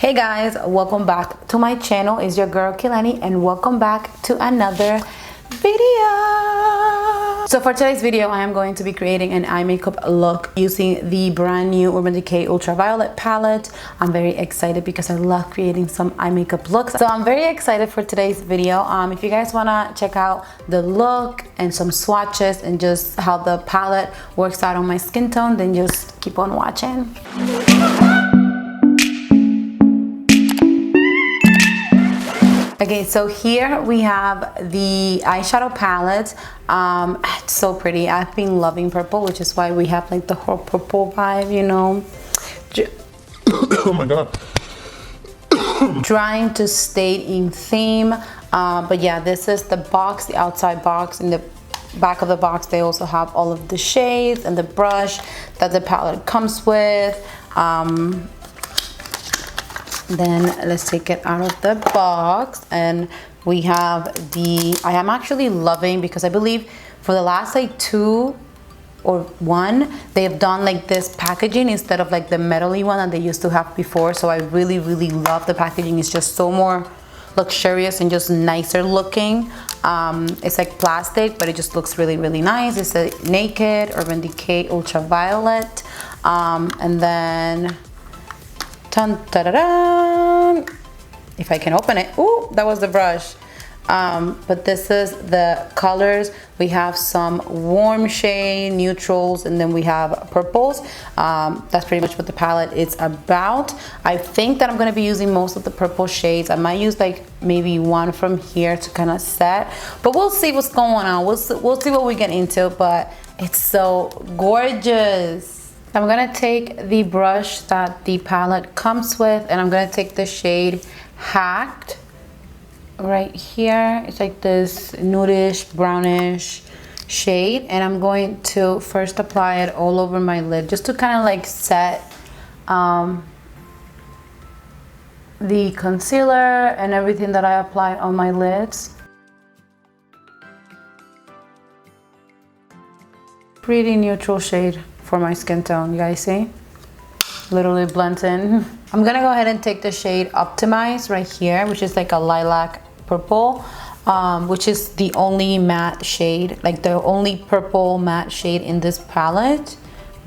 Hey guys, welcome back to my channel. It's your girl Kilani and welcome back to another video. So for today's video, I am going to be creating an eye makeup look using the brand new Urban Decay Ultraviolet palette. I'm very excited because I love creating some eye makeup looks. So I'm very excited for today's video. If you guys wanna check out the look and some swatches and just how the palette works out on my skin tone, then just keep on watching. Okay, so here we have the eyeshadow palette. It's so pretty. I've been loving purple, which is why we have like the whole purple vibe, you know. Oh my god. Trying to stay in theme. But yeah, this is the box, the outside box. In the back of the box, they also have all of the shades and the brush that the palette comes with. Then let's take it out of the box, and we have the, I am actually loving, because I believe for the last like 2 or 1 they have done like this packaging instead of like the metally one that they used to have before. So I really love the packaging. It's just so more luxurious and just nicer looking. It's like plastic, but it just looks really nice. It's a Naked Urban Decay Ultraviolet, and then dun, da, da, da. If I can open it. Ooh, that was the brush. But this is the colors. We have some warm shade, neutrals, and then we have purples. That's pretty much what the palette is about. I think that I'm going to be using most of the purple shades. I might use like maybe one from here to kind of set, but we'll see what's going on. We'll see what we get into, but it's so gorgeous. I'm gonna take the brush that the palette comes with, and I'm gonna take the shade Hacked right here. It's like this nudish, brownish shade, and I'm going to first apply it all over my lid just to kind of like set the concealer and everything that I applied on my lids. Pretty neutral shade for my skin tone, you guys see? Literally blends in. I'm gonna go ahead and take the shade Optimize right here, which is like a lilac purple, which is the only matte shade, like the only purple matte shade in this palette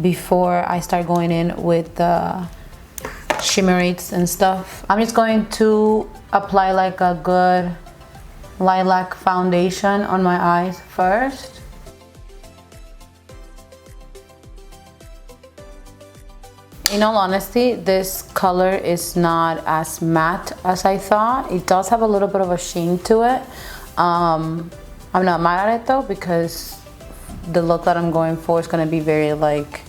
before I start going in with the shimmerates and stuff. I'm just going to apply like a good lilac foundation on my eyes first. In all honesty, this color is not as matte as I thought. It does have a little bit of a sheen to it. I'm not mad at it though, because the look that I'm going for is gonna be very like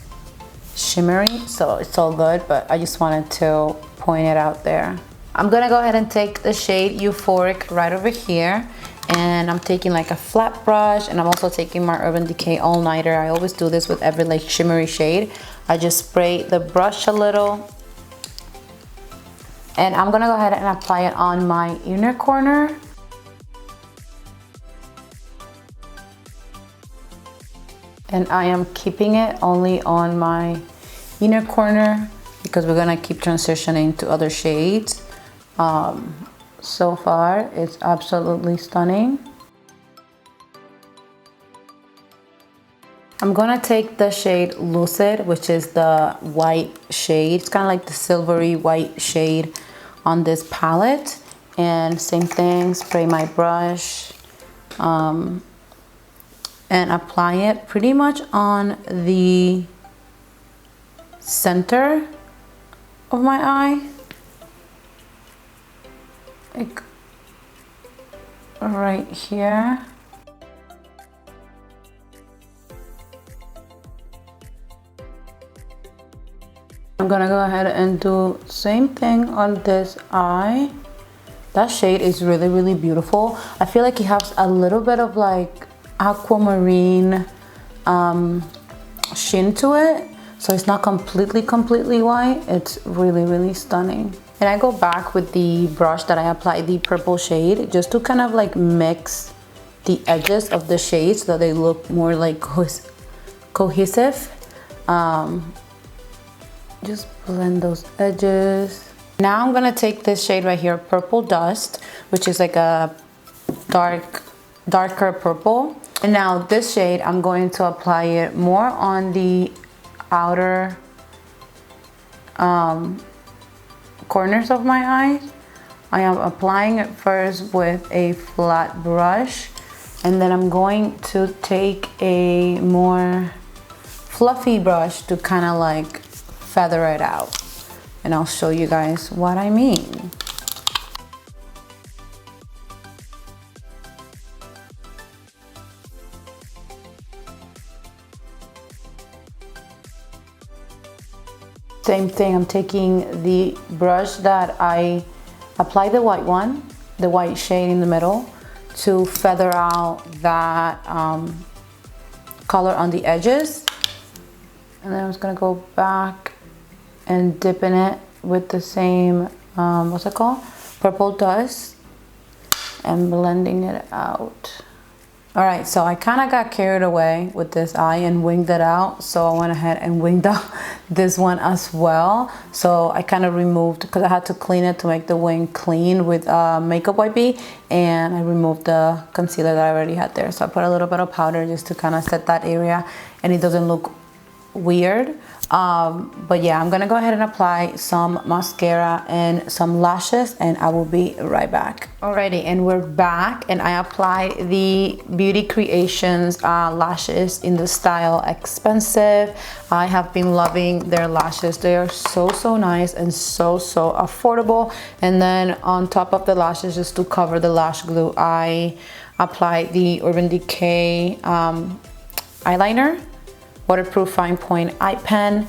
shimmery, so it's all good, but I just wanted to point it out there. I'm gonna go ahead and take the shade Euphoric right over here, and I'm taking like a flat brush, and I'm also taking my Urban Decay All Nighter. I always do this with every like shimmery shade. I just spray the brush a little, and I'm gonna go ahead and apply it on my inner corner. And I am keeping it only on my inner corner because we're gonna keep transitioning to other shades. So far, it's absolutely stunning. I'm gonna take the shade Lucid, which is the white shade. It's kind of like the silvery white shade on this palette. And same thing, spray my brush and apply it pretty much on the center of my eye. Like right here. I'm gonna go ahead and do same thing on this eye. That shade is really beautiful. I feel like it has a little bit of like aquamarine sheen to it, so it's not completely white. It's really stunning. And I go back with the brush that I applied the purple shade just to kind of like mix the edges of the shades so that they look more like cohesive. Just blend those edges. Now I'm gonna take this shade right here, Purple Dust, which is like a darker purple. And now this shade, I'm going to apply it more on the outer corners of my eyes. I am applying it first with a flat brush, and then I'm going to take a more fluffy brush to kind of like feather it out. And I'll show you guys what I mean. Same thing, I'm taking the brush that I applied the white one, the white shade in the middle, to feather out that color on the edges. And then I'm just gonna go back and dip in it with the same, what's it called? Purple Dust, and blending it out. All right, so I kind of got carried away with this eye and winged it out. So I went ahead and winged out this one as well. So I kind of removed, because I had to clean it to make the wing clean with makeup wipey, and I removed the concealer that I already had there. So I put a little bit of powder just to kind of set that area and it doesn't look weird. But yeah, I'm gonna go ahead and apply some mascara and some lashes, and I will be right back. Alrighty, and we're back, and I applied the Beauty Creations lashes in the style Expensive. I have been loving their lashes. They are so nice and so affordable. And then on top of the lashes, just to cover the lash glue, I applied the Urban Decay eyeliner, waterproof fine point eye pen,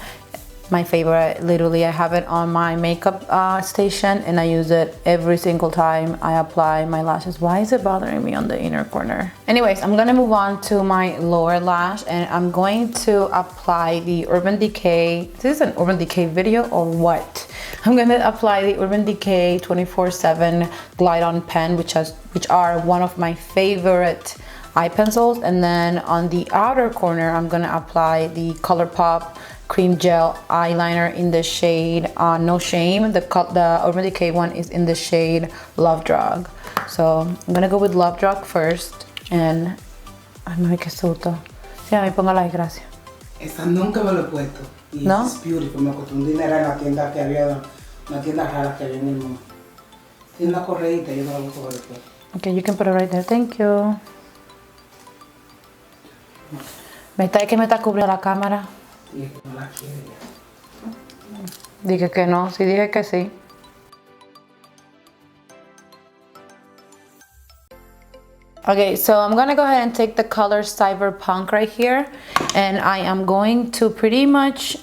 my favorite. Literally, I have it on my makeup station, and I use it every single time I apply my lashes. Why is it bothering me on the inner corner? Anyways, I'm gonna move on to my lower lash, and I'm going to apply the Urban Decay. This is an Urban Decay video or what? I'm gonna apply the Urban Decay 24/7 Glide On pen, which are one of my favorite eye pencils. And then on the outer corner, I'm gonna apply the ColourPop Cream Gel eyeliner in the shade No Shame. The Urban Decay one is in the shade Love Drug. So I'm gonna go with Love Drug first. And ay, no, qué susto. Sí, a mí póngala ahí, gracias. Esa nunca me lo he puesto. Y ¿No? es beautiful. Me costó un dinero en la tienda que había, una tienda rara que había en el mundo. Tiene una correíta, yo no la voy a coger después. Okay, you can put it right there. Thank you. ¿Me está que me está cubriendo la cámara? Dije que no la quiere ya. Dije que no, sí dije que sí. Okay, so I'm gonna go ahead and take the color Cyberpunk right here, and I am going to pretty much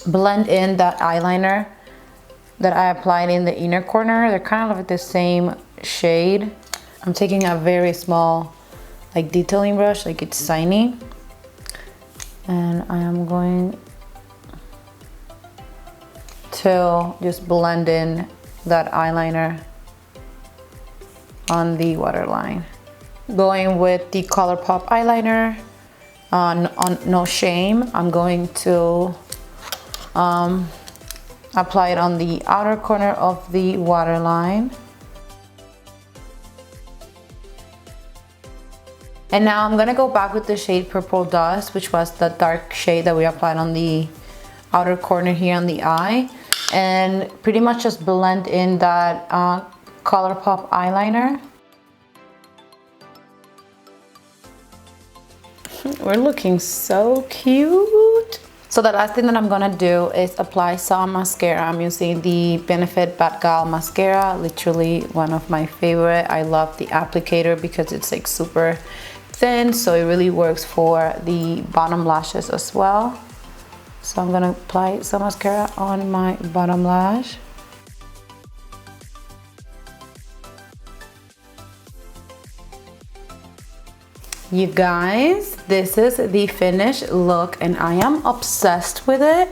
blend in that eyeliner that I applied in the inner corner. They're kind of like the same shade. I'm taking a very small like detailing brush, like it's tiny, and I am going to just blend in that eyeliner on the waterline. Going with the ColourPop eyeliner on No Shame, I'm going to apply it on the outer corner of the waterline. And now I'm gonna go back with the shade Purple Dust, which was the dark shade that we applied on the outer corner here on the eye, and pretty much just blend in that ColourPop eyeliner. We're looking so cute. So the last thing that I'm gonna do is apply some mascara. I'm using the Benefit Bad Gal mascara, literally one of my favorite. I love the applicator because it's like super thin, so it really works for the bottom lashes as well. So I'm gonna apply some mascara on my bottom lash. You guys, this is the finished look, and I am obsessed with it.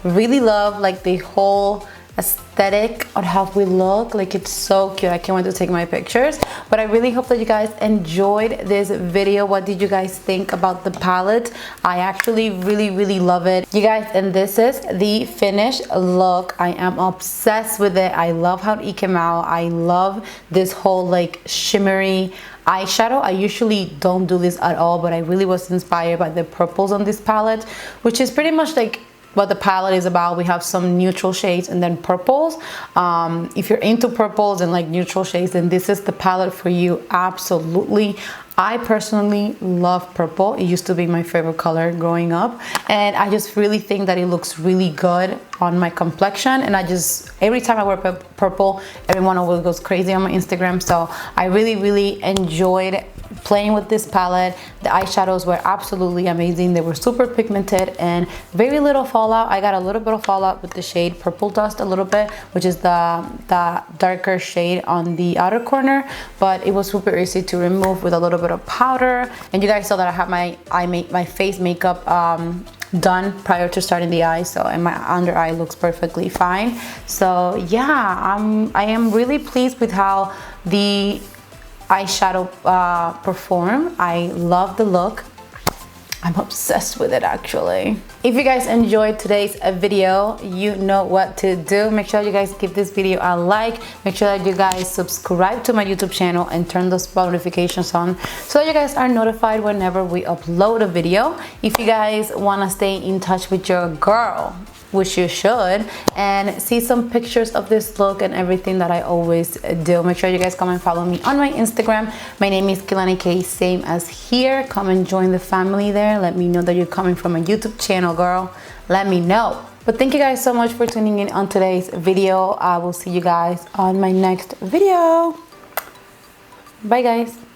Really love like the whole aesthetic on how we look. Like, it's so cute. I can't wait to take my pictures. But I really hope that you guys enjoyed this video. What did you guys think about the palette? I actually really love it, you guys. And this is the finished look. I am obsessed with it. I love how it came out. I love this whole like shimmery eyeshadow. I usually don't do this at all, but I really was inspired by the purples on this palette, which is pretty much like what the palette is about. We have some neutral shades and then purples. If you're into purples and like neutral shades, then this is the palette for you. Absolutely. I personally love purple. It used to be my favorite color growing up, and I just really think that it looks really good on my complexion. And I just, every time I wear purple, everyone always goes crazy on my Instagram. So I really enjoyed playing with this palette. The eyeshadows were absolutely amazing. They were super pigmented and very little fallout. I got a little bit of fallout with the shade Purple Dust a little bit, which is the darker shade on the outer corner, but it was super easy to remove with a little bit of powder. And you guys saw that I have my face makeup done prior to starting the eye, so, and my under eye looks perfectly fine. So yeah, I am really pleased with how the eyeshadow perform. I love the look. I'm obsessed with it actually. If you guys enjoyed today's video, you know what to do. Make sure you guys give this video a like. Make sure that you guys subscribe to my YouTube channel and turn those bell notifications on so that you guys are notified whenever we upload a video. If you guys want to stay in touch with your girl, which you should, and see some pictures of this look and everything that I always do, make sure you guys come and follow me on my Instagram. My name is Kilani K, same as here. Come and join the family there. Let me know that you're coming from a YouTube channel, girl. Let me know. But thank you guys so much for tuning in on today's video. I will see you guys on my next video. Bye guys.